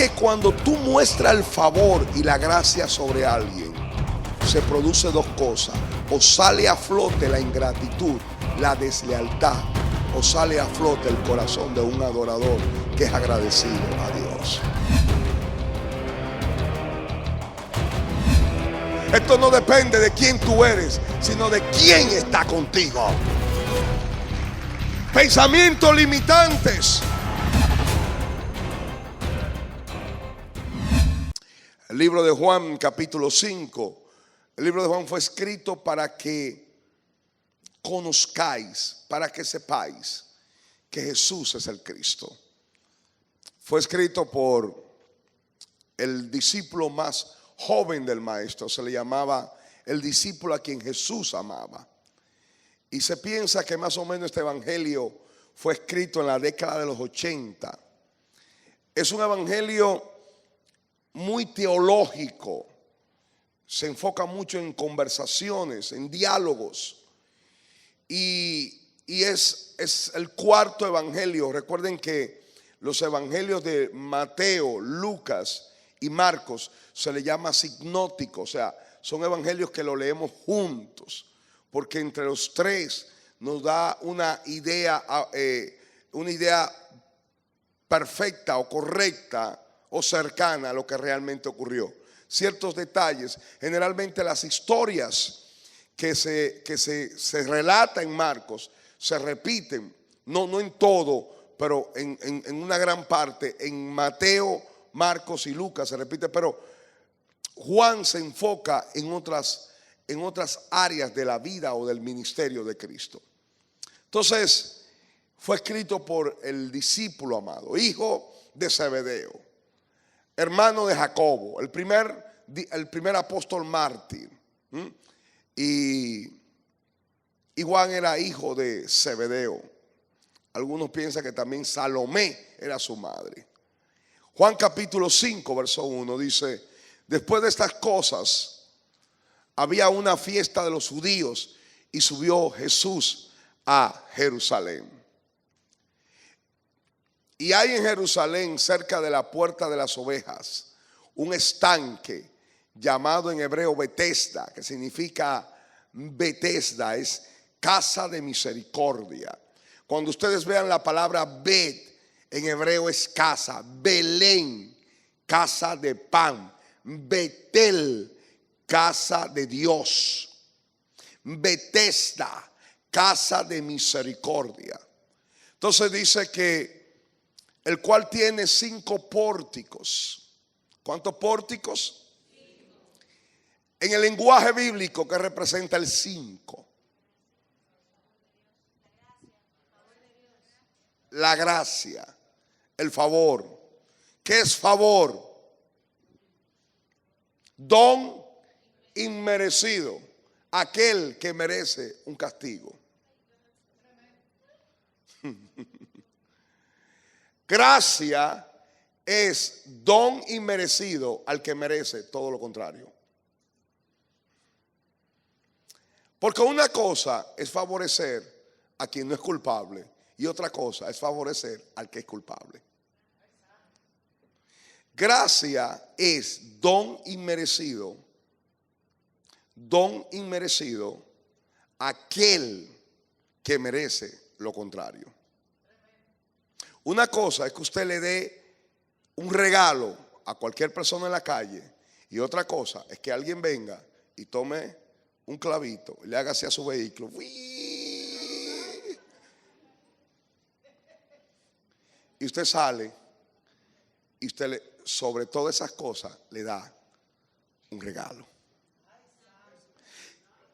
que cuando tú muestras el favor y la gracia sobre alguien, se produce dos cosas: o sale a flote la ingratitud, la deslealtad, o sale a flote el corazón de un adorador que es agradecido a Dios. Esto no depende de quién tú eres, sino de quién está contigo. Pensamientos limitantes. El libro de Juan, capítulo 5. El libro de Juan fue escrito para que conozcáis, para que sepáis que Jesús es el Cristo. Fue escrito por el discípulo más joven del maestro. Se le llamaba el discípulo a quien Jesús amaba. Y se piensa que más o menos este evangelio fue escrito en la década de los 80. Es un evangelio muy teológico. Se enfoca mucho en conversaciones, en diálogos. Y es el cuarto evangelio. Recuerden que los evangelios de Mateo, Lucas y Marcos se le llama sinópticos. O sea, son evangelios que lo leemos juntos, porque entre los tres nos da una idea perfecta o correcta o cercana a lo que realmente ocurrió. Ciertos detalles, generalmente las historias que se relata en Marcos se repiten, no en todo, pero en una gran parte. En Mateo, Marcos y Lucas se repite, pero Juan se enfoca en otras áreas de la vida o del ministerio de Cristo. Entonces, fue escrito por el discípulo amado, hijo de Zebedeo, hermano de Jacobo, el primer apóstol mártir. Y Juan era hijo de Zebedeo. Algunos piensan que también Salomé era su madre. Juan capítulo 5, verso 1 dice: después de estas cosas había una fiesta de los judíos y subió Jesús a Jerusalén. Y hay en Jerusalén, cerca de la puerta de las ovejas, un estanque llamado en hebreo Betesda, que significa Betesda, es casa de misericordia. Cuando ustedes vean la palabra Bet, en hebreo es casa. Belén, casa de pan. Betel, casa de Dios. Betesda, casa de misericordia. Entonces dice que el cual tiene 5 pórticos. ¿Cuántos pórticos? 5. En el lenguaje bíblico, que representa el 5. La gracia, el favor. ¿Qué es favor? Don inmerecido, aquel que merece un castigo. Gracia es don inmerecido al que merece todo lo contrario. Porque una cosa es favorecer a quien no es culpable y otra cosa es favorecer al que es culpable. Gracia es don inmerecido aquel que merece lo contrario. Una cosa es que usted le dé un regalo a cualquier persona en la calle, y otra cosa es que alguien venga y tome un clavito y le haga así a su vehículo. Y usted sale y usted sobre todas esas cosas le da un regalo.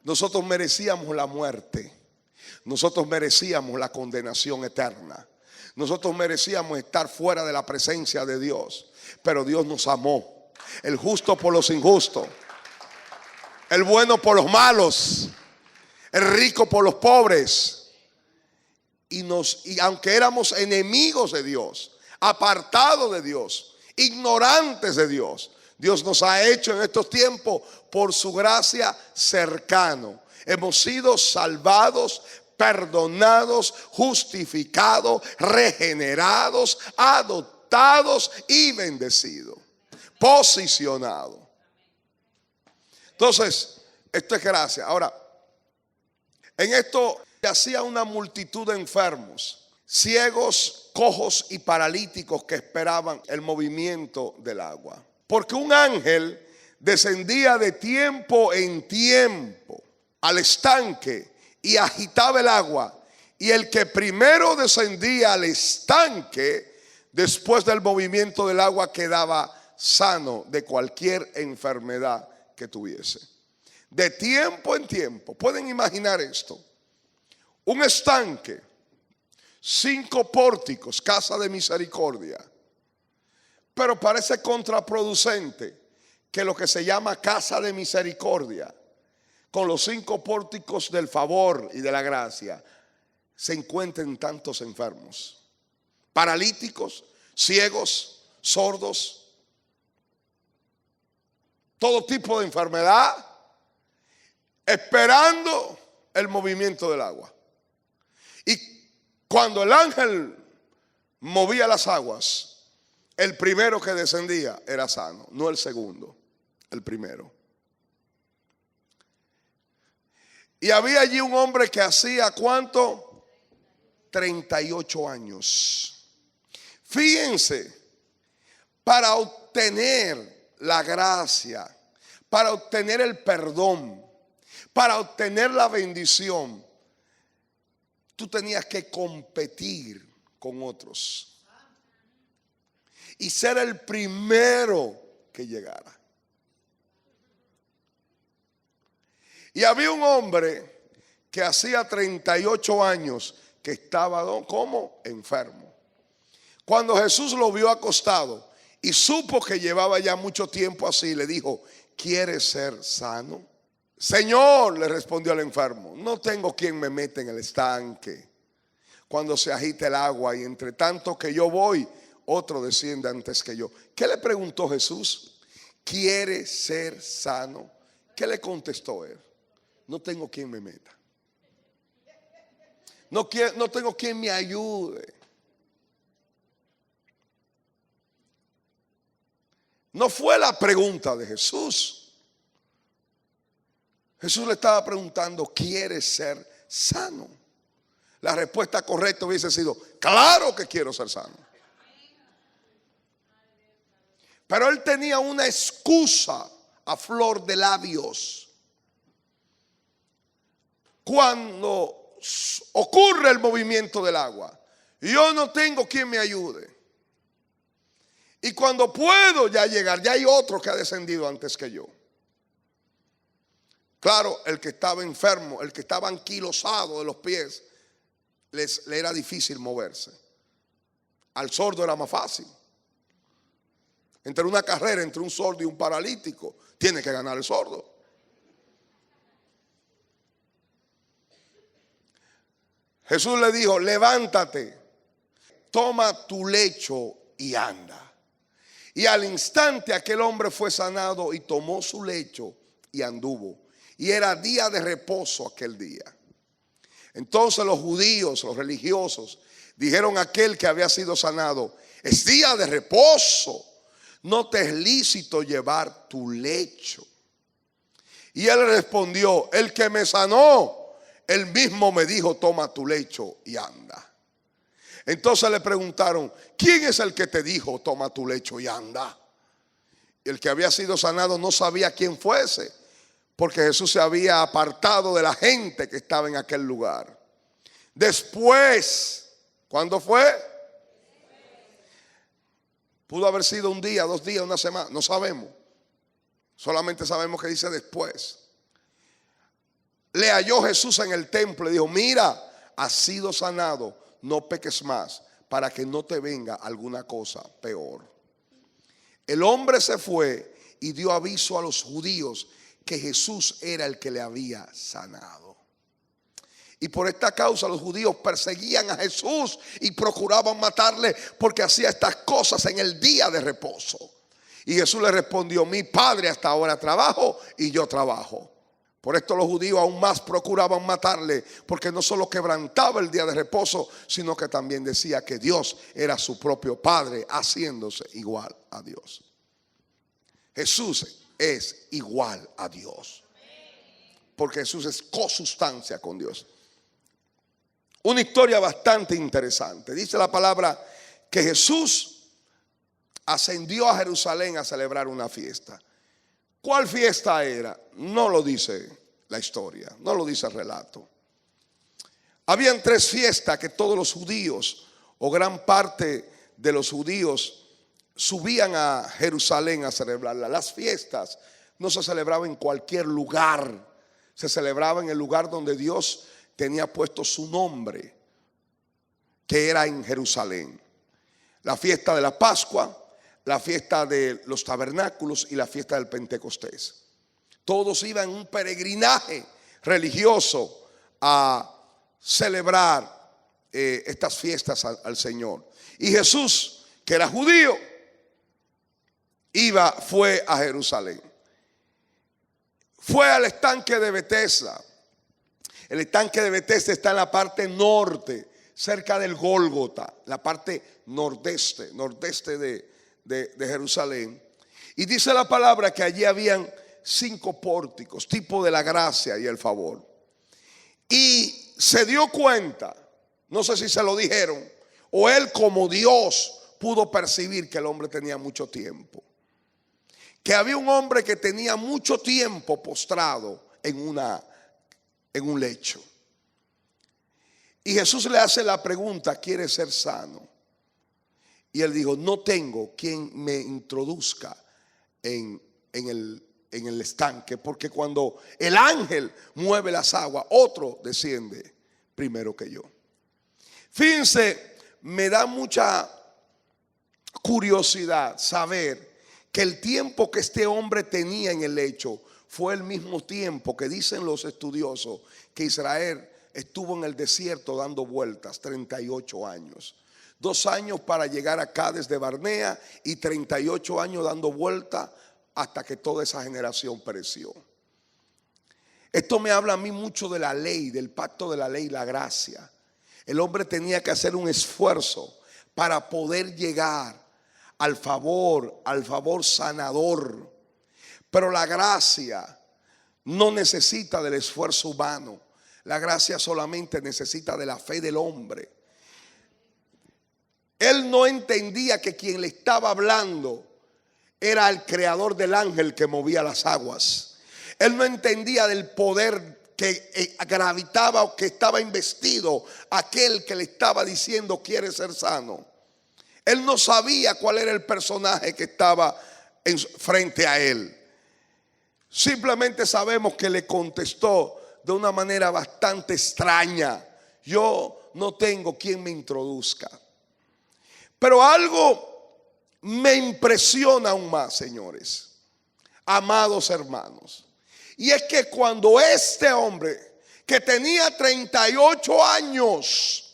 Nosotros merecíamos la muerte. Nosotros merecíamos la condenación eterna. Nosotros merecíamos estar fuera de la presencia de Dios, pero Dios nos amó. El justo por los injustos, el bueno por los malos, el rico por los pobres. Y aunque éramos enemigos de Dios, apartados de Dios, ignorantes de Dios, Dios nos ha hecho en estos tiempos por su gracia cercano. Hemos sido salvados, perdonados, justificados, regenerados, adoptados levantados y bendecidos, posicionados. Entonces, esto es gracia. Ahora, en esto hacía una multitud de enfermos, ciegos, cojos y paralíticos que esperaban el movimiento del agua. Porque un ángel descendía de tiempo en tiempo al estanque y agitaba el agua. Y el que primero descendía al estanque, después del movimiento del agua, quedaba sano de cualquier enfermedad que tuviese. De tiempo en tiempo. ¿Pueden imaginar esto? Un estanque, 5 pórticos, casa de misericordia. Pero parece contraproducente que lo que se llama casa de misericordia, con los 5 pórticos del favor y de la gracia, se encuentren tantos enfermos, paralíticos, ciegos, sordos, todo tipo de enfermedad, esperando el movimiento del agua. Y cuando el ángel movía las aguas, el primero que descendía era sano, no el segundo, el primero. Y había allí un hombre que hacía ¿cuánto? 38 años. Fíjense, para obtener la gracia, para obtener el perdón, para obtener la bendición, tú tenías que competir con otros y ser el primero que llegara. Y había un hombre que hacía 38 años que estaba como enfermo. Cuando Jesús lo vio acostado y supo que llevaba ya mucho tiempo así, le dijo: ¿quieres ser sano? Señor, le respondió el enfermo, no tengo quien me meta en el estanque cuando se agite el agua, y entre tanto que yo voy, otro desciende antes que yo. ¿Qué le preguntó Jesús? ¿Quiere ser sano? ¿Qué le contestó él? No tengo quien me meta. No tengo quien me ayude. No fue la pregunta de Jesús. Jesús le estaba preguntando: ¿quieres ser sano? La respuesta correcta hubiese sido: claro que quiero ser sano. Pero él tenía una excusa a flor de labios. Cuando ocurre el movimiento del agua, yo no tengo quien me ayude. Y cuando puedo ya llegar, ya hay otro que ha descendido antes que yo. Claro, el que estaba enfermo, el que estaba anquilosado de los pies, le era difícil moverse. Al sordo era más fácil. Entre una carrera, entre un sordo y un paralítico, tiene que ganar el sordo. Jesús le dijo: levántate, toma tu lecho y anda. Y al instante aquel hombre fue sanado y tomó su lecho y anduvo. Y era día de reposo aquel día. Entonces los judíos, los religiosos, dijeron a aquel que había sido sanado: es día de reposo, no te es lícito llevar tu lecho. Y él respondió: el que me sanó, él mismo me dijo: toma tu lecho y anda. Entonces le preguntaron: ¿quién es el que te dijo toma tu lecho y anda? Y el que había sido sanado no sabía quién fuese, porque Jesús se había apartado de la gente que estaba en aquel lugar. Después, ¿cuándo fue? Pudo haber sido un día, 2 días, una semana, no sabemos. Solamente sabemos que dice después. Le halló Jesús en el templo y dijo: mira, has sido sanado, no peques más, para que no te venga alguna cosa peor. El hombre se fue y dio aviso a los judíos que Jesús era el que le había sanado. Y por esta causa los judíos perseguían a Jesús y procuraban matarle, porque hacía estas cosas en el día de reposo. Y Jesús le respondió: mi Padre hasta ahora trabajo y yo trabajo. Por esto los judíos aún más procuraban matarle, porque no solo quebrantaba el día de reposo, sino que también decía que Dios era su propio Padre, haciéndose igual a Dios. Jesús es igual a Dios, porque Jesús es consustancia con Dios. Una historia bastante interesante. Dice la palabra que Jesús ascendió a Jerusalén a celebrar una fiesta. ¿Cuál fiesta era? No lo dice la historia, no lo dice el relato. Habían 3 fiestas que todos los judíos, o gran parte de los judíos, subían a Jerusalén a celebrarla. Las fiestas no se celebraban en cualquier lugar, se celebraba en el lugar donde Dios tenía puesto su nombre, que era en Jerusalén. La fiesta de la Pascua, la fiesta de los tabernáculos y la fiesta del Pentecostés. Todos iban en un peregrinaje religioso a celebrar estas fiestas al Señor. Y Jesús, que era judío, fue a Jerusalén. Fue al estanque de Betesda. El estanque de Betesda está en la parte norte, cerca del Gólgota, la parte nordeste de Jerusalén. Y dice la palabra que allí habían 5 pórticos, tipo de la gracia y el favor. Y se dio cuenta, no sé si se lo dijeron, o él como Dios pudo percibir que el hombre tenía mucho tiempo. Que había un hombre que tenía mucho tiempo postrado en un lecho. Y Jesús le hace la pregunta: ¿quieres ser sano? Y él dijo: no tengo quien me introduzca en el estanque, porque cuando el ángel mueve las aguas, otro desciende primero que yo. Fíjense, me da mucha curiosidad saber que el tiempo que este hombre tenía en el lecho fue el mismo tiempo que dicen los estudiosos que Israel estuvo en el desierto dando vueltas, 38 años. 2 años para llegar acá desde Barnea y 38 años dando vueltas hasta que toda esa generación pereció. Esto me habla a mí mucho de la ley, del pacto de la ley y la gracia. El hombre tenía que hacer un esfuerzo para poder llegar al favor sanador. Pero la gracia no necesita del esfuerzo humano. La gracia solamente necesita de la fe del hombre. Él no entendía que quien le estaba hablando era el creador del ángel que movía las aguas. Él no entendía del poder que gravitaba o que estaba investido aquel que le estaba diciendo: ¿quieres ser sano? Él no sabía cuál era el personaje que estaba frente a él. Simplemente sabemos que le contestó de una manera bastante extraña: yo no tengo quien me introduzca. Pero algo me impresiona aún más, señores, amados hermanos. Y es que cuando este hombre, que tenía 38 años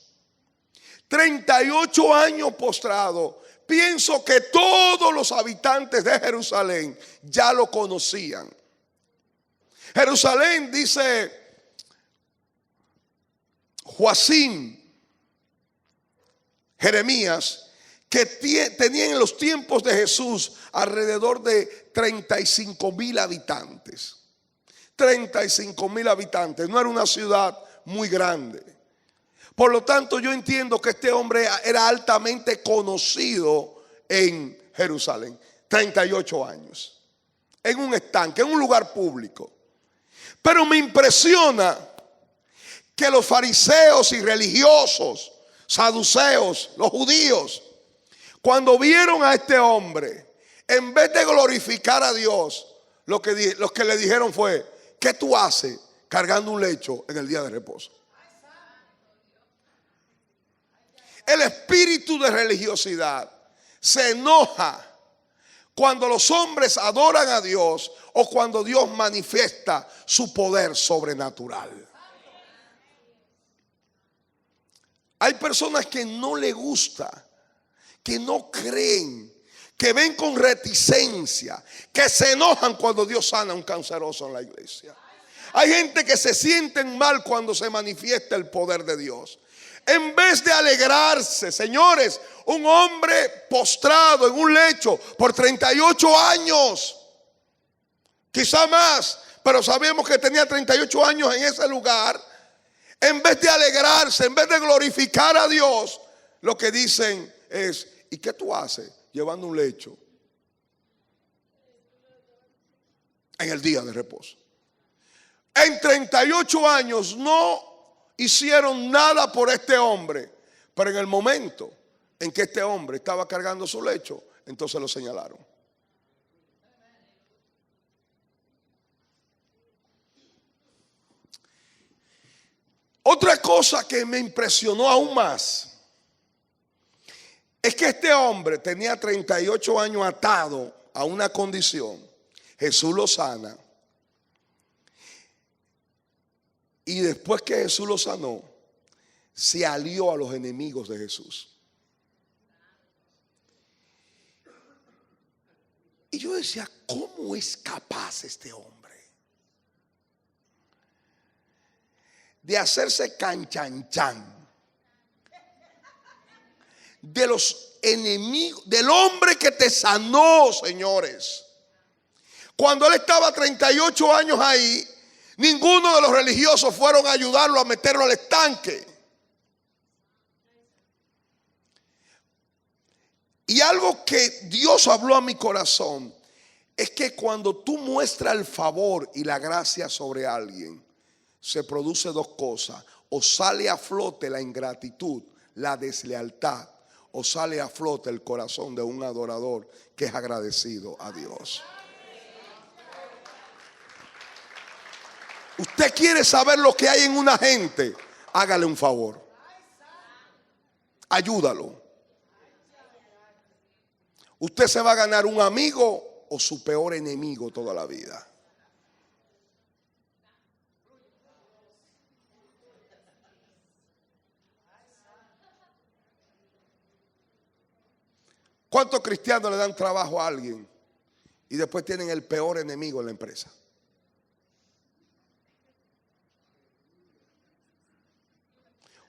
postrado, pienso que todos los habitantes de Jerusalén ya lo conocían. Jerusalén, dice Joacim, Jeremías, que tenían en los tiempos de Jesús alrededor de 35,000 habitantes. 35,000 habitantes, no era una ciudad muy grande. Por lo tanto, yo entiendo que este hombre era altamente conocido en Jerusalén. 38 años, en un estanque, en un lugar público. Pero me impresiona que los fariseos y religiosos, saduceos, los judíos, cuando vieron a este hombre, en vez de glorificar a Dios, lo que le dijeron fue: ¿qué tú haces cargando un lecho en el día de reposo? El espíritu de religiosidad se enoja cuando los hombres adoran a Dios o cuando Dios manifiesta su poder sobrenatural. Hay personas que no les gusta, que no creen, que ven con reticencia, que se enojan cuando Dios sana a un canceroso en la iglesia. Hay gente que se sienten mal cuando se manifiesta el poder de Dios. En vez de alegrarse, señores, un hombre postrado en un lecho por 38 años, quizá más, pero sabemos que tenía 38 años en ese lugar. En vez de alegrarse, en vez de glorificar a Dios, lo que dicen es: ¿y qué tú haces llevando un lecho en el día de reposo? En 38 años no hicieron nada por este hombre, pero en el momento en que este hombre estaba cargando su lecho, entonces lo señalaron. Otra cosa que me impresionó aún más es que este hombre tenía 38 años atado a una condición. Jesús lo sana. Y después que Jesús lo sanó, se alió a los enemigos de Jesús. Y yo decía, ¿cómo es capaz este hombre de hacerse canchanchan de los enemigos, del hombre que te sanó, señores? Cuando él estaba 38 años ahí, ninguno de los religiosos fueron a ayudarlo a meterlo al estanque. Y algo que Dios habló a mi corazón es que cuando tú muestras el favor y la gracia sobre alguien, se produce dos cosas: o sale a flote la ingratitud, la deslealtad, o sale a flote el corazón de un adorador que es agradecido a Dios. Usted quiere saber lo que hay en una gente, hágale un favor, ayúdalo. Usted se va a ganar un amigo o su peor enemigo toda la vida. ¿Cuántos cristianos le dan trabajo a alguien y después tienen el peor enemigo en la empresa?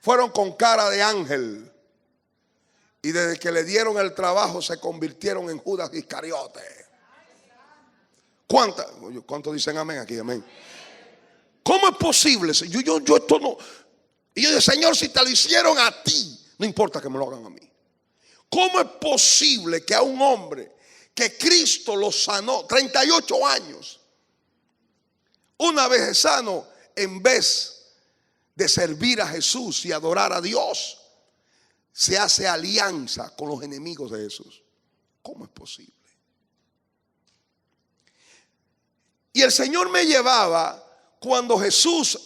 Fueron con cara de ángel y desde que le dieron el trabajo se convirtieron en Judas Iscariote. ¿Cuántos dicen amén aquí? Amén. ¿Cómo es posible? Yo esto no. Y yo digo, Señor, si te lo hicieron a ti, no importa que me lo hagan a mí. ¿Cómo es posible que a un hombre que Cristo lo sanó 38 años, una vez sano, en vez de servir a Jesús y adorar a Dios, se hace alianza con los enemigos de Jesús? ¿Cómo es posible? Y el Señor me llevaba cuando Jesús,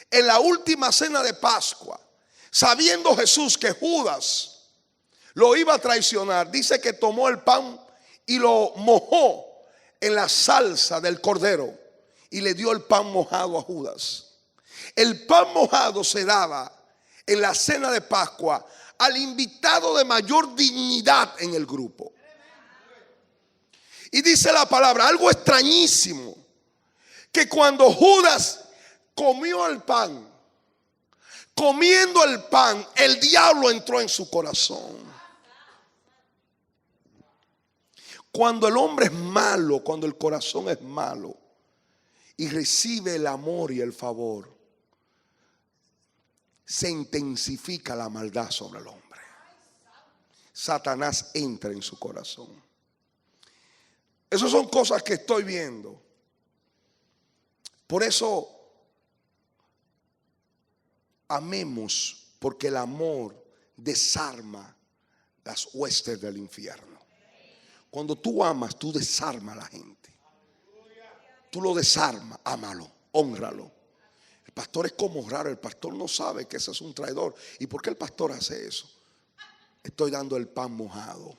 en la última cena de Pascua, sabiendo Jesús que Judas lo iba a traicionar, dice que tomó el pan y lo mojó en la salsa del cordero y le dio el pan mojado a Judas. El pan mojado se daba en la cena de Pascua al invitado de mayor dignidad en el grupo. Y dice la palabra, algo extrañísimo, que cuando Judas comió el pan, comiendo el pan, el diablo entró en su corazón. Cuando el hombre es malo, cuando el corazón es malo y recibe el amor y el favor, se intensifica la maldad sobre el hombre. Satanás entra en su corazón. Esas son cosas que estoy viendo. Por eso amemos, porque el amor desarma las huestes del infierno. Cuando tú amas, tú desarmas a la gente. Tú lo desarmas, ámalo, hónralo. El pastor es como raro, el pastor no sabe que ese es un traidor. ¿Y por qué el pastor hace eso? Estoy dando el pan mojado,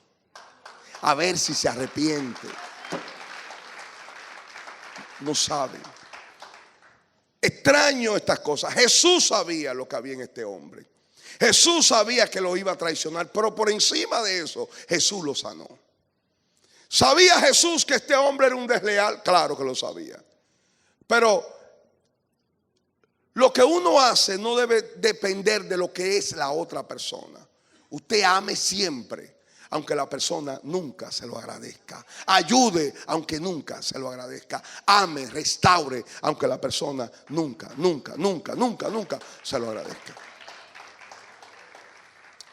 a ver si se arrepiente. No sabe. Extraño estas cosas. Jesús sabía lo que había en este hombre. Jesús sabía que lo iba a traicionar, pero por encima de eso, Jesús lo sanó. ¿Sabía Jesús que este hombre era un desleal? Claro que lo sabía. Pero Lo que uno hace no debe depender de lo que es la otra persona. Usted ame siempre, aunque la persona nunca se lo agradezca. Ayude, aunque nunca se lo agradezca. Ame, restaure, aunque la persona nunca se lo agradezca.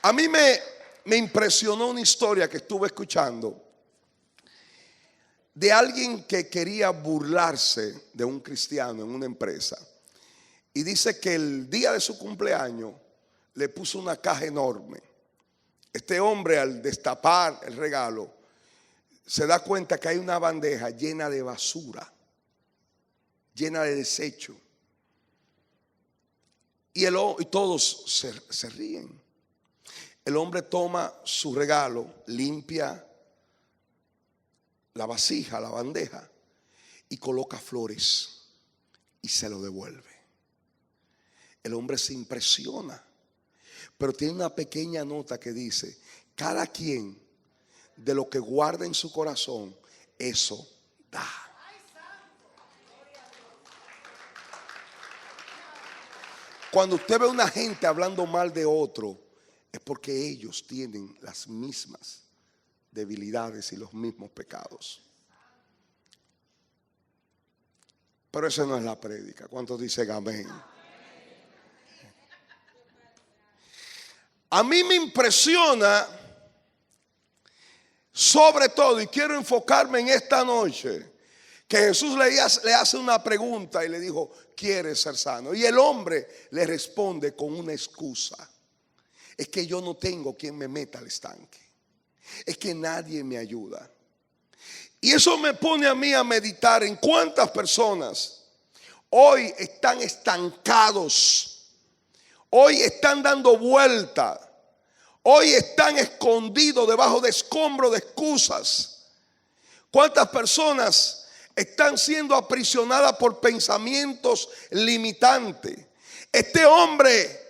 A mí me impresionó una historia que estuve escuchando de alguien que quería burlarse de un cristiano en una empresa. Y dice que el día de su cumpleaños le puso una caja enorme. Este hombre, al destapar el regalo, se da cuenta que hay una bandeja llena de basura, llena de desecho. Y todos se ríen. El hombre toma su regalo, limpia la vasija, la bandeja, y coloca flores y se lo devuelve. El hombre se impresiona, pero tiene una pequeña nota que dice: cada quien de lo que guarda en su corazón, eso da. Cuando usted ve a una gente hablando mal de otro, es porque ellos tienen las mismas debilidades y los mismos pecados. Pero esa no es la prédica. ¿Cuántos dicen amén? A mí me impresiona, sobre todo, y quiero enfocarme en esta noche, que Jesús le hace una pregunta y le dijo: ¿quieres ser sano? Y el hombre le responde con una excusa: es que yo no tengo quien me meta al estanque, es que nadie me ayuda. Y eso me pone a mí a meditar en cuántas personas hoy están estancados. Hoy están dando vuelta. Hoy están escondidos debajo de escombros de excusas. ¿Cuántas personas están siendo aprisionadas por pensamientos limitantes? Este hombre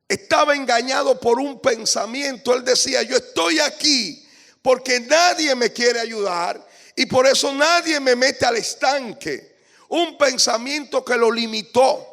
estaba engañado por un pensamiento. Él decía: yo estoy aquí porque nadie me quiere ayudar y por eso nadie me mete al estanque. Un pensamiento que lo limitó.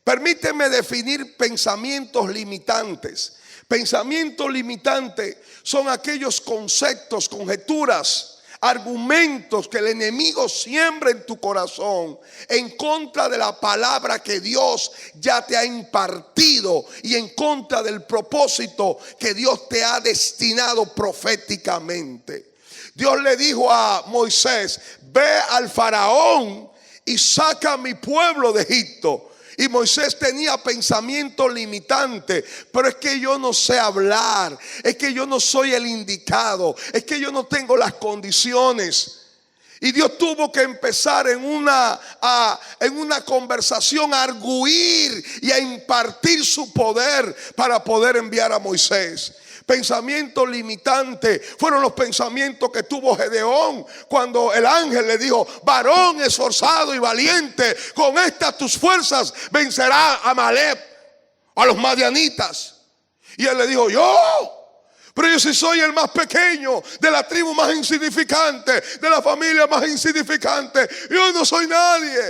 Permíteme definir pensamientos limitantes. Pensamientos limitantes son aquellos conceptos, conjeturas, argumentos que el enemigo siembra en tu corazón en contra de la palabra que Dios ya te ha impartido y en contra del propósito que Dios te ha destinado proféticamente. Dios le dijo a Moisés: ve al faraón y saca a mi pueblo de Egipto. Y Moisés tenía pensamientos limitantes: pero es que yo no sé hablar, es que yo no soy el indicado, es que yo no tengo las condiciones. Y Dios tuvo que empezar en una conversación a arguir y a impartir su poder para poder enviar a Moisés. Pensamientos limitantes fueron los pensamientos que tuvo Gedeón cuando el ángel le dijo: varón esforzado y valiente, con estas tus fuerzas vencerá a Amalek, a los madianitas. Y él le dijo: pero yo sí soy el más pequeño, de la tribu más insignificante, de la familia más insignificante, yo no soy nadie.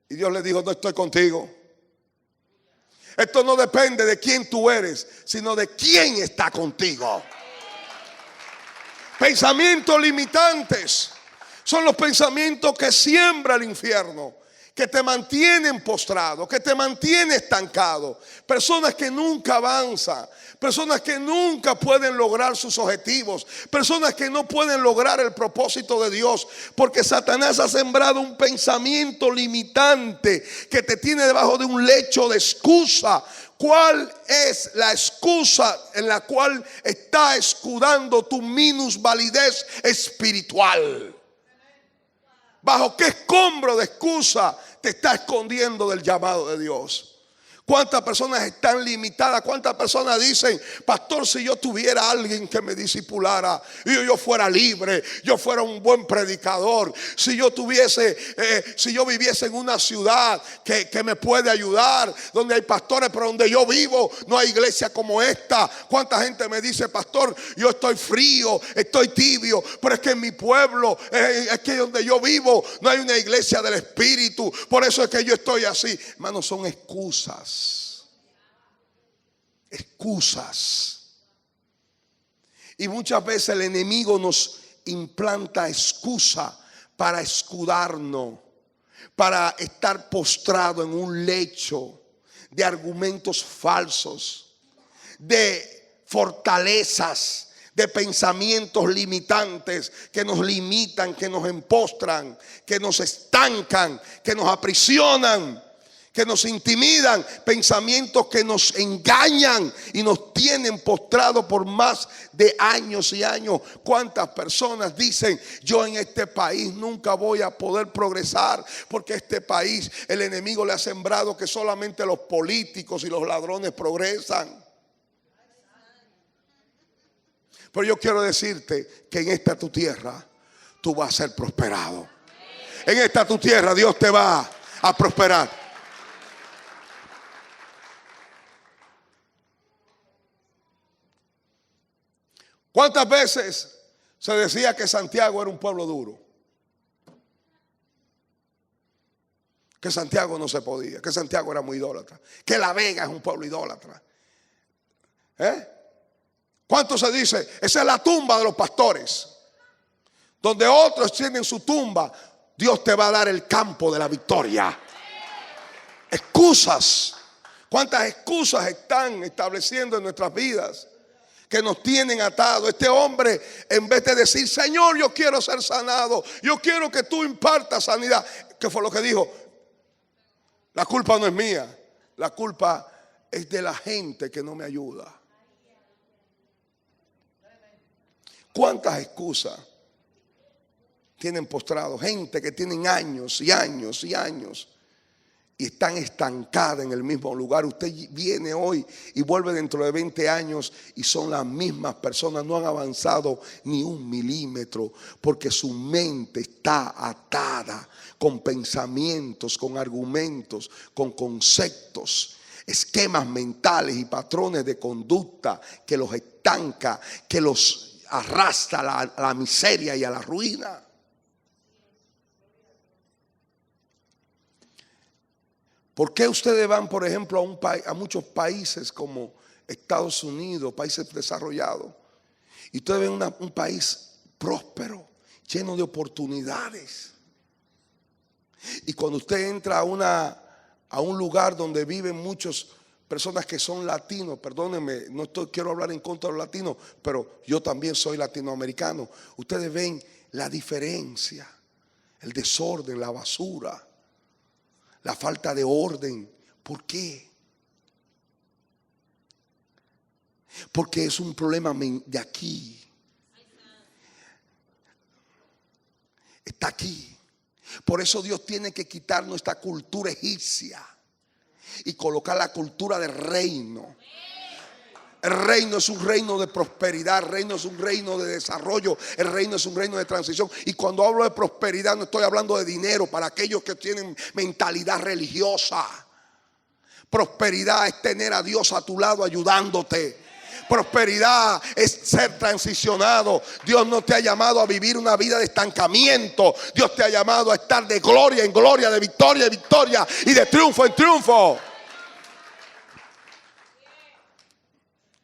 Y Dios le dijo: no estoy contigo. Esto no depende de quién tú eres, sino de quién está contigo. Pensamientos limitantes son los pensamientos que siembra el infierno, que te mantienen postrado, que te mantienen estancado. Personas que nunca avanzan, personas que nunca pueden lograr sus objetivos, personas que no pueden lograr el propósito de Dios, porque Satanás ha sembrado un pensamiento limitante que te tiene debajo de un lecho de excusa. ¿Cuál es la excusa en la cual está escudando tu minusvalidez espiritual? ¿Bajo qué escombro de excusa te está escondiendo del llamado de Dios? ¿Cuántas personas están limitadas? ¿Cuántas personas dicen, pastor, si yo tuviera alguien que me discipulara, y yo fuera libre, yo fuera un buen predicador, si yo viviese en una ciudad que me puede ayudar, donde hay pastores, pero donde yo vivo no hay iglesia como esta? ¿Cuánta gente me dice, pastor, yo estoy frío, estoy tibio, pero es que en mi pueblo, es que donde yo vivo no hay una iglesia del Espíritu, por eso es que yo estoy así? Hermanos, son excusas. Excusas. Y muchas veces el enemigo nos implanta excusa para escudarnos, para estar postrado en un lecho de argumentos falsos, de fortalezas, de pensamientos limitantes que nos limitan, que nos empostran, que nos estancan, que nos aprisionan, que nos intimidan, pensamientos que nos engañan y nos tienen postrados por más de años y años. ¿Cuántas personas dicen, yo en este país nunca voy a poder progresar, porque este país el enemigo le ha sembrado que solamente los políticos y los ladrones progresan? Pero yo quiero decirte que en esta tu tierra tú vas a ser prosperado. En esta tu tierra Dios te va a prosperar. ¿Cuántas veces se decía que Santiago era un pueblo duro? Que Santiago no se podía, que Santiago era muy idólatra, que La Vega es un pueblo idólatra. ¿Cuánto se dice? Esa es la tumba de los pastores. Donde otros tienen su tumba, Dios te va a dar el campo de la victoria. Excusas. ¿Cuántas excusas están estableciendo en nuestras vidas que nos tienen atados? Este hombre, en vez de decir, Señor, yo quiero ser sanado, yo quiero que tú impartas sanidad, ¿qué fue lo que dijo? La culpa no es mía, la culpa es de la gente que no me ayuda. ¿Cuántas excusas tienen postrado? Gente que tienen años y años y años y están estancadas en el mismo lugar. Usted viene hoy y vuelve dentro de 20 años y son las mismas personas. No han avanzado ni un milímetro, porque su mente está atada con pensamientos, con argumentos, con conceptos, esquemas mentales y patrones de conducta que los estanca, que los arrastra a la miseria y a la ruina. ¿Por qué ustedes van, por ejemplo, a muchos países como Estados Unidos, países desarrollados, y ustedes ven un país próspero, lleno de oportunidades? Y cuando usted entra a un lugar donde viven muchas personas que son latinos, perdónenme, quiero hablar en contra de los latinos, pero yo también soy latinoamericano. Ustedes ven la diferencia, el desorden, la basura, la falta de orden. ¿Por qué? Porque es un problema de aquí. Está aquí. Por eso Dios tiene que quitar nuestra cultura egipcia y colocar la cultura del reino. El reino es un reino de prosperidad, el reino es un reino de desarrollo, el reino es un reino de transición. Y cuando hablo de prosperidad no estoy hablando de dinero para aquellos que tienen mentalidad religiosa. Prosperidad es tener a Dios a tu lado ayudándote. Prosperidad es ser transicionado. Dios no te ha llamado a vivir una vida de estancamiento. Dios te ha llamado a estar de gloria en gloria, de victoria en victoria y de triunfo en triunfo.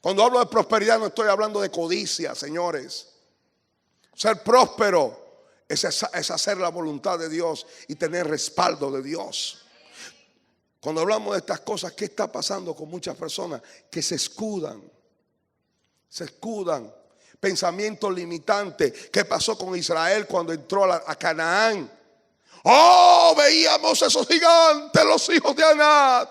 Cuando hablo de prosperidad no estoy hablando de codicia, señores. Ser próspero es hacer la voluntad de Dios y tener respaldo de Dios. Cuando hablamos de estas cosas, ¿qué está pasando con muchas personas que se escudan? Se escudan. Pensamientos limitantes. ¿Qué pasó con Israel cuando entró a Canaán? Oh, veíamos esos gigantes, los hijos de Anat,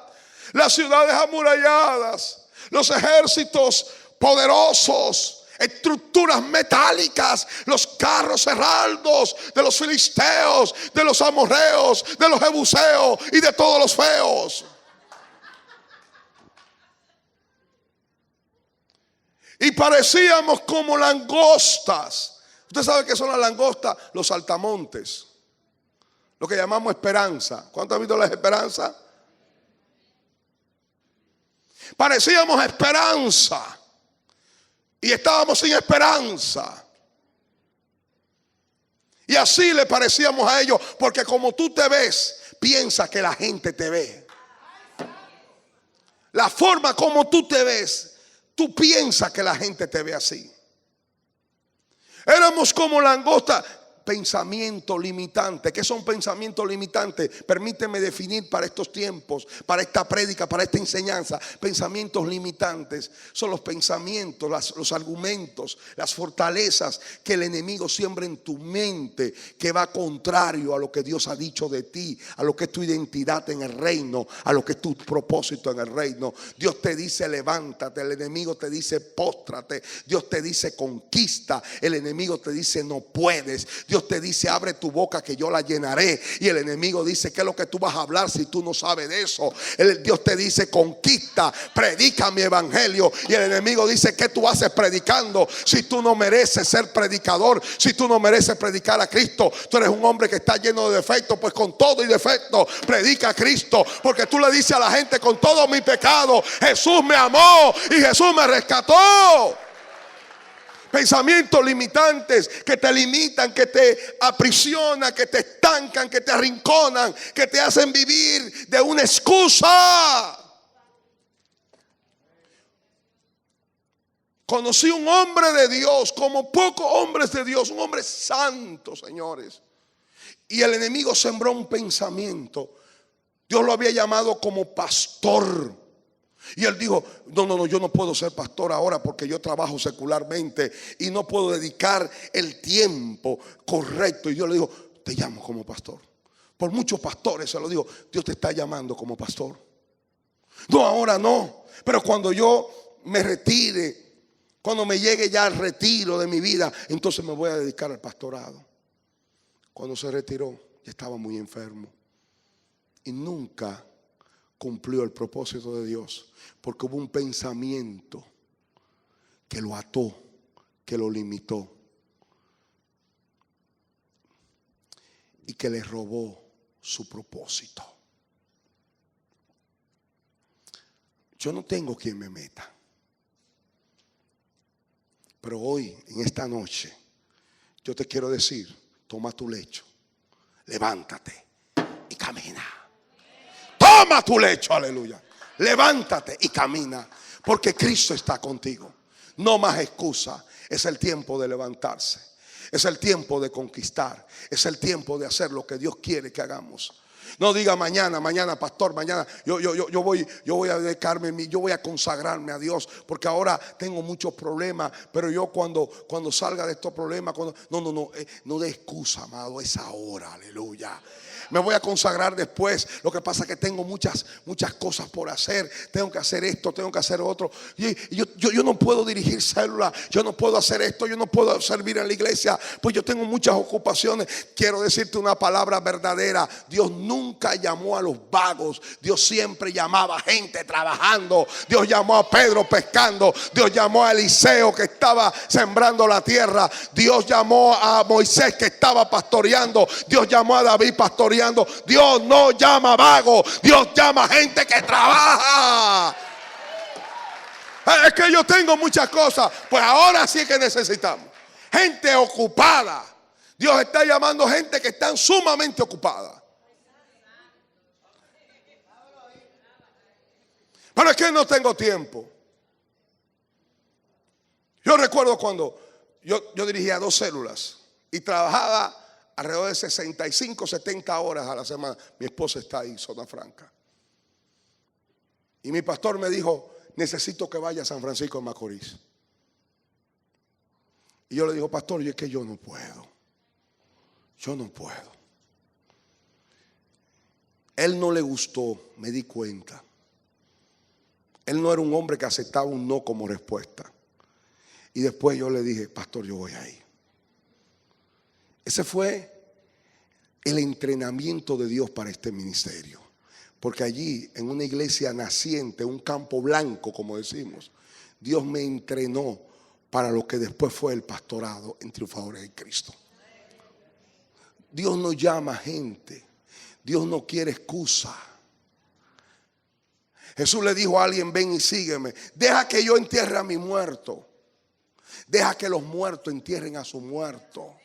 las ciudades amuralladas, los ejércitos poderosos, estructuras metálicas, los carros heraldos de los filisteos, de los amorreos, de los jebuseos y de todos los feos. Y parecíamos como langostas. ¿Usted sabe qué son las langostas? Los saltamontes. Lo que llamamos esperanza. ¿Cuántos han visto las esperanzas? Parecíamos esperanza. Y estábamos sin esperanza. Y así le parecíamos a ellos. Porque como tú te ves, piensa que la gente te ve. La forma como tú te ves, tú piensas que la gente te ve así. Éramos como langosta. Pensamiento limitante. ¿Qué son pensamientos limitantes? Permíteme definir para estos tiempos, para esta prédica, para esta enseñanza. Pensamientos limitantes son los pensamientos, los argumentos, las fortalezas que el enemigo siembra en tu mente, que va contrario a lo que Dios ha dicho de ti, a lo que es tu identidad en el reino, a lo que es tu propósito en el reino. Dios te dice levántate, el enemigo te dice póstrate, Dios te dice conquista, el enemigo te dice no puedes. Dios te dice abre tu boca que yo la llenaré. Y el enemigo dice ¿qué es lo que tú vas a hablar si tú no sabes de eso? Dios te dice conquista, predica mi evangelio. Y el enemigo dice ¿qué tú haces predicando si tú no mereces ser predicador? Si tú no mereces predicar a Cristo. Tú eres un hombre que está lleno de defectos. Pues con todo y defecto predica a Cristo. Porque tú le dices a la gente con todo mi pecado Jesús me amó y Jesús me rescató. Pensamientos limitantes que te limitan, que te aprisionan, que te estancan, que te arrinconan, que te hacen vivir de una excusa. Conocí un hombre de Dios, como pocos hombres de Dios, un hombre santo, señores. Y el enemigo sembró un pensamiento. Dios lo había llamado como pastor. Y él dijo, no, yo no puedo ser pastor ahora porque yo trabajo secularmente y no puedo dedicar el tiempo correcto. Y yo le digo, te llamo como pastor. Por muchos pastores se lo digo, Dios te está llamando como pastor. No, ahora no, pero cuando yo me retire, cuando me llegue ya al retiro de mi vida, entonces me voy a dedicar al pastorado. Cuando se retiró, ya estaba muy enfermo y nunca cumplió el propósito de Dios, porque hubo un pensamiento que lo ató, que lo limitó y que le robó su propósito. Yo no tengo quien me meta, pero hoy, en esta noche, yo te quiero decir, toma tu lecho, levántate y camina. Toma tu lecho, aleluya. Levántate y camina, porque Cristo está contigo. No más excusa. Es el tiempo de levantarse. Es el tiempo de conquistar. Es el tiempo de hacer lo que Dios quiere que hagamos. No diga mañana, pastor, mañana yo voy a dedicarme, yo voy a consagrarme a Dios, porque ahora tengo muchos problemas, pero yo cuando salga de estos problemas, no de excusa, amado, es ahora, aleluya. Me voy a consagrar después. Lo que pasa es que tengo muchas cosas por hacer. Tengo que hacer esto, tengo que hacer otro. Y yo no puedo dirigir células. Yo no puedo hacer esto. Yo no puedo servir en la iglesia. Pues yo tengo muchas ocupaciones. Quiero decirte una palabra verdadera. Dios nunca llamó a los vagos. Dios siempre llamaba a gente trabajando. Dios llamó a Pedro pescando. Dios llamó a Eliseo que estaba sembrando la tierra. Dios llamó a Moisés que estaba pastoreando. Dios llamó a David pastoreando. Dios no llama vago, Dios llama gente que trabaja. Es que yo tengo muchas cosas. Pues ahora sí que necesitamos gente ocupada. Dios está llamando gente que están sumamente ocupada. Pero es que no tengo tiempo. Yo recuerdo cuando yo dirigía 2 células y trabajaba alrededor de 65, 70 horas a la semana. Mi esposa está ahí, Zona Franca. Y mi pastor me dijo, necesito que vaya a San Francisco de Macorís. Y yo le digo, pastor, es que yo no puedo. Yo no puedo. Él no le gustó, me di cuenta. Él no era un hombre que aceptaba un no como respuesta. Y después yo le dije, pastor, yo voy ahí. Ese fue el entrenamiento de Dios para este ministerio. Porque allí, en una iglesia naciente, un campo blanco, como decimos, Dios me entrenó para lo que después fue el pastorado en Triunfadores en Cristo. Dios no llama gente. Dios no quiere excusa. Jesús le dijo a alguien: ven y sígueme. Deja que yo entierre a mi muerto. Deja que los muertos entierren a su muerto.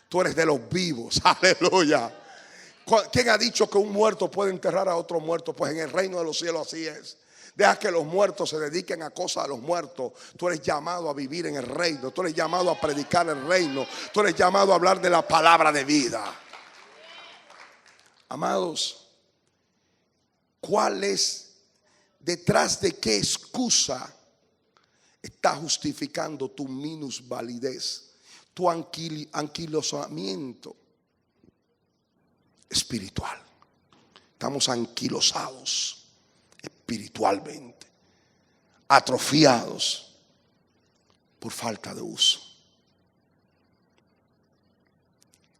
Tú eres de los vivos. Aleluya. ¿Quién ha dicho que un muerto puede enterrar a otro muerto? Pues en el reino de los cielos así es. Deja que los muertos se dediquen a cosas de los muertos. Tú eres llamado a vivir en el reino. Tú eres llamado a predicar el reino. Tú eres llamado a hablar de la palabra de vida. Amados, ¿cuál es, detrás de qué excusa está justificando tu minusvalidez, tu anquilosamiento espiritual? Estamos anquilosados espiritualmente, atrofiados por falta de uso.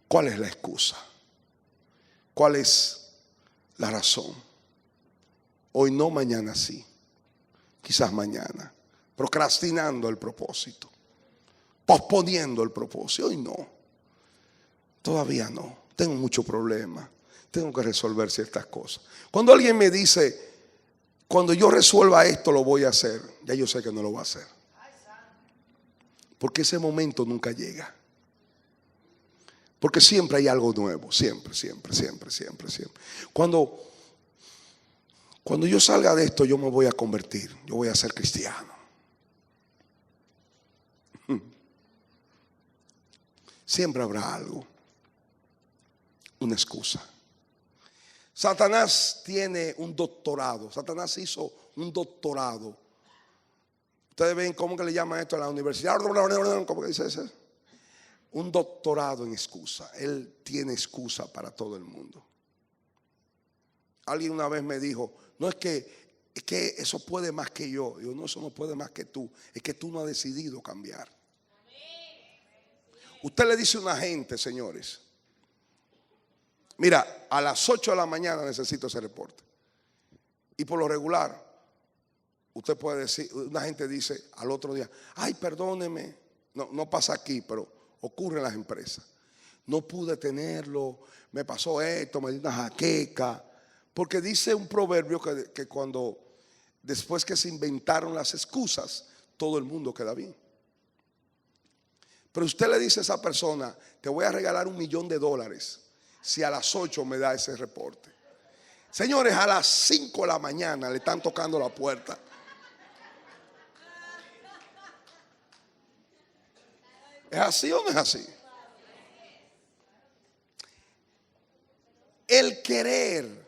¿Cuál es la excusa? ¿Cuál es la razón? Hoy no, mañana sí. Quizás mañana. Procrastinando el propósito. Posponiendo el propósito. Hoy no. Todavía no. Tengo mucho problema. Tengo que resolver ciertas cosas. Cuando alguien me dice: cuando yo resuelva esto lo voy a hacer, ya yo sé que no lo va a hacer. Porque ese momento nunca llega. Porque siempre hay algo nuevo. Siempre. Cuando yo salga de esto, yo me voy a convertir. Yo voy a ser cristiano. Siempre habrá algo. Una excusa. Satanás tiene un doctorado. Satanás hizo un doctorado. Ustedes ven cómo que le llaman esto en la universidad. ¿Cómo que dice eso? Un doctorado en excusa. Él tiene excusa para todo el mundo. Alguien una vez me dijo: no, es que eso puede más que yo. Yo: no, eso no puede más que tú. Es que tú no has decidido cambiar. Usted le dice a una gente: señores, mira, a las 8 de la mañana necesito ese reporte. Y por lo regular, usted puede decir, una gente dice al otro día: ay, perdóneme, no pasa aquí, pero ocurre en las empresas. No pude tenerlo, me pasó esto, me dio una jaqueca. Porque dice un proverbio que cuando, después que se inventaron las excusas, todo el mundo queda bien. Pero usted le dice a esa persona: te voy a regalar $1,000,000 si a las 8 me da ese reporte. Señores, a las 5 de la mañana le están tocando la puerta. ¿Es así o no es así? El querer.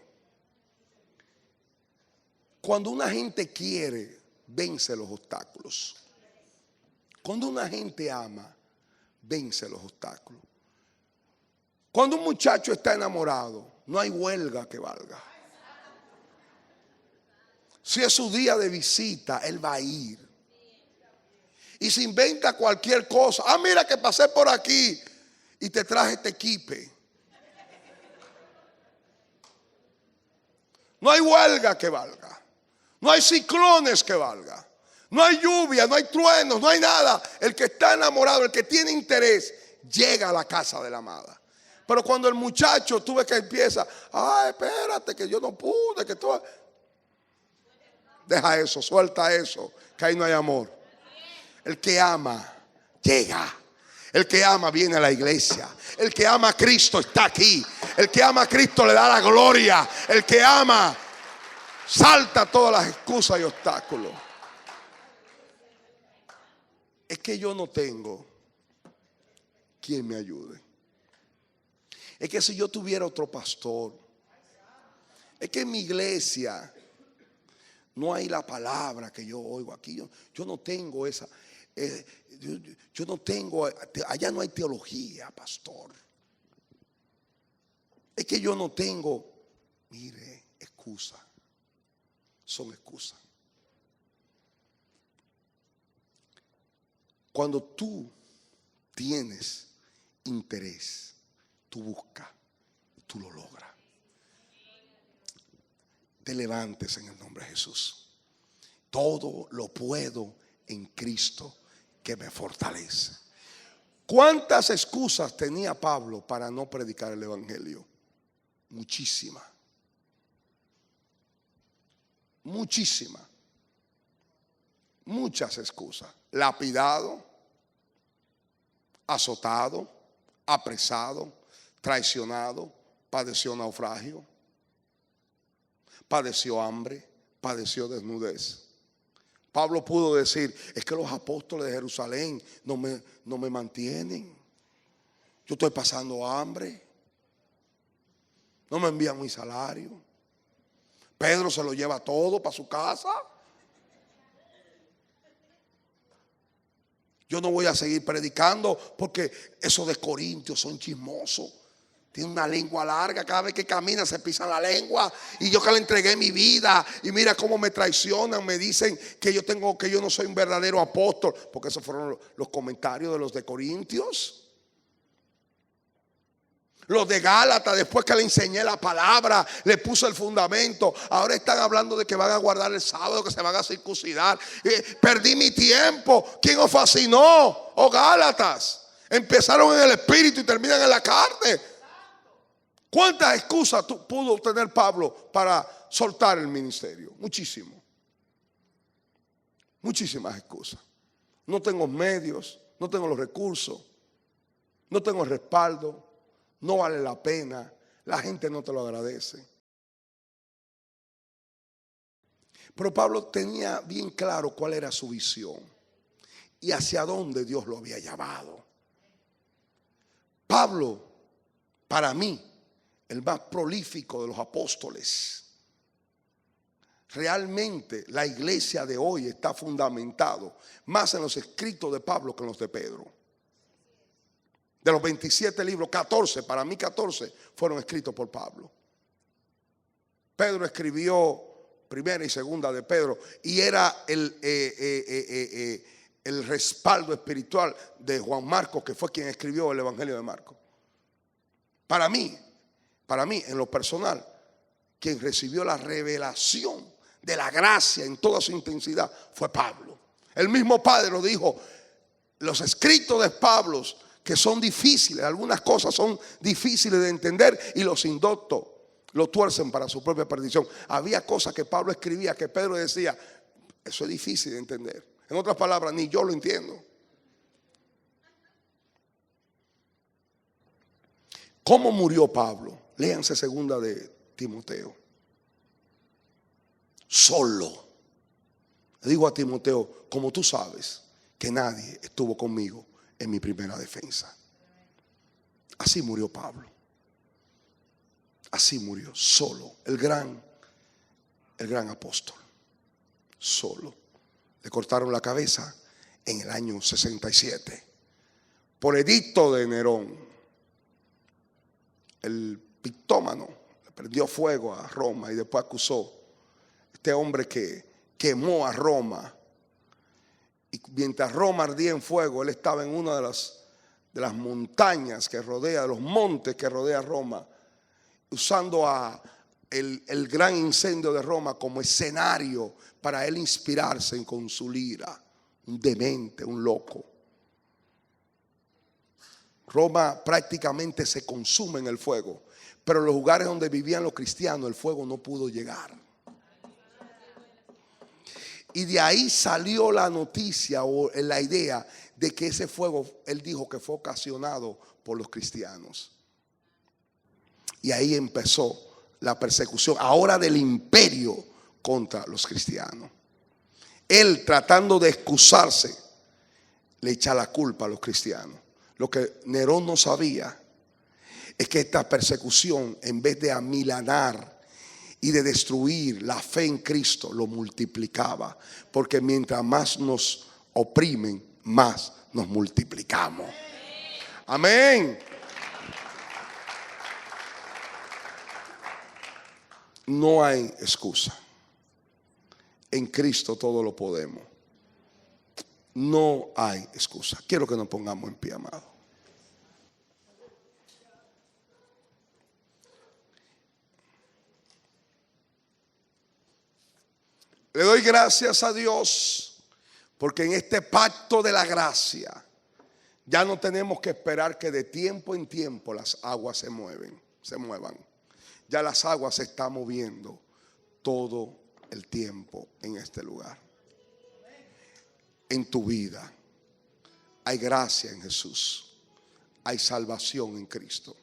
Cuando una gente quiere, vence los obstáculos. Cuando una gente ama, vence los obstáculos. Cuando un muchacho está enamorado, no hay huelga que valga. Si es su día de visita, él va a ir. Y se inventa cualquier cosa. Ah, mira que pasé por aquí y te traje este equipe. No hay huelga que valga. No hay ciclones que valga. No hay lluvia, no hay truenos, no hay nada. El que está enamorado, el que tiene interés, llega a la casa de la amada. Pero cuando el muchacho, tú ves que empieza: ay, espérate, que yo no pude, que tú... Deja eso, suelta eso, que ahí no hay amor. El que ama, llega. El que ama viene a la iglesia. El que ama a Cristo está aquí. El que ama a Cristo le da la gloria. El que ama salta todas las excusas y obstáculos. Es que yo no tengo quien me ayude. Es que si yo tuviera otro pastor. Es que en mi iglesia no hay la palabra que yo oigo aquí. Yo no tengo esa. Yo no tengo. Allá no hay teología, pastor. Es que yo no tengo. Mire, excusa. Son excusas. Cuando tú tienes interés, tú buscas, tú lo logras. Te levantes en el nombre de Jesús. Todo lo puedo en Cristo que me fortalece. ¿Cuántas excusas tenía Pablo para no predicar el evangelio? Muchísimas. Muchísimas. Muchas excusas. Lapidado, azotado, apresado, traicionado, padeció naufragio, padeció hambre, padeció desnudez. Pablo pudo decir, es que los apóstoles de Jerusalén no me mantienen. Yo estoy pasando hambre. No me envían mi salario. Pedro se lo lleva todo para su casa. Yo no voy a seguir predicando porque esos de Corintios son chismosos. Tiene una lengua larga, cada vez que camina se pisa la lengua. Y yo que le entregué mi vida, y mira cómo me traicionan, me dicen que yo no soy un verdadero apóstol, porque esos fueron los comentarios de los de Corintios. Los de Gálatas, después que le enseñé la palabra, le puse el fundamento, ahora están hablando de que van a guardar el sábado, que se van a circuncidar. Perdí mi tiempo. ¿Quién os fascinó? Oh Gálatas, empezaron en el espíritu y terminan en la carne. ¿Cuántas excusas pudo tener Pablo para soltar el ministerio? Muchísimo. Muchísimas excusas. No tengo medios, no tengo los recursos, no tengo el respaldo, no vale la pena, la gente no te lo agradece. Pero Pablo tenía bien claro cuál era su visión y hacia dónde Dios lo había llamado. Pablo, para mí, el más prolífico de los apóstoles. Realmente la iglesia de hoy está fundamentado más en los escritos de Pablo que en los de Pedro. De los 27 libros, 14, para mí 14 fueron escritos por Pablo. Pedro escribió primera y segunda de Pedro y era el respaldo espiritual de Juan Marcos, que fue quien escribió el Evangelio de Marcos. Para mí, en lo personal, quien recibió la revelación de la gracia en toda su intensidad fue Pablo. El mismo Padre dijo, los escritos de Pablo, que son difíciles, algunas cosas son difíciles de entender y los indoctos lo tuercen para su propia perdición. Había cosas que Pablo escribía que Pedro decía, eso es difícil de entender. En otras palabras, ni yo lo entiendo. ¿Cómo murió Pablo? Léanse segunda de Timoteo. Solo. Le digo a Timoteo, como tú sabes que nadie estuvo conmigo en mi primera defensa. Así murió Pablo. Así murió, solo, el gran apóstol. Solo. Le cortaron la cabeza en el año 67 por edicto de Nerón. El pictómano le prendió fuego a Roma y después acusó a este hombre que quemó a Roma. Y mientras Roma ardía en fuego, él estaba en una de las montañas que rodea, de los montes que rodea Roma, usando el gran incendio de Roma como escenario para él inspirarse con su lira. Un demente, un loco. Roma prácticamente se consume en el fuego, pero en los lugares donde vivían los cristianos el fuego no pudo llegar. Y de ahí salió la noticia o la idea de que ese fuego, él dijo que fue ocasionado por los cristianos. Y ahí empezó la persecución, ahora del imperio contra los cristianos. Él, tratando de excusarse, le echa la culpa a los cristianos. Lo que Nerón no sabía es que esta persecución, en vez de amilanar y de destruir la fe en Cristo, lo multiplicaba. Porque mientras más nos oprimen, más nos multiplicamos. Amén. No hay excusa. En Cristo todo lo podemos. No hay excusa. Quiero que nos pongamos en pie, amado. Le doy gracias a Dios Porque en este pacto de la gracia ya no tenemos que esperar que de tiempo en tiempo las aguas se muevan. Ya las aguas se están moviendo todo el tiempo en este lugar. En tu vida hay gracia en Jesús. Hay salvación en Cristo.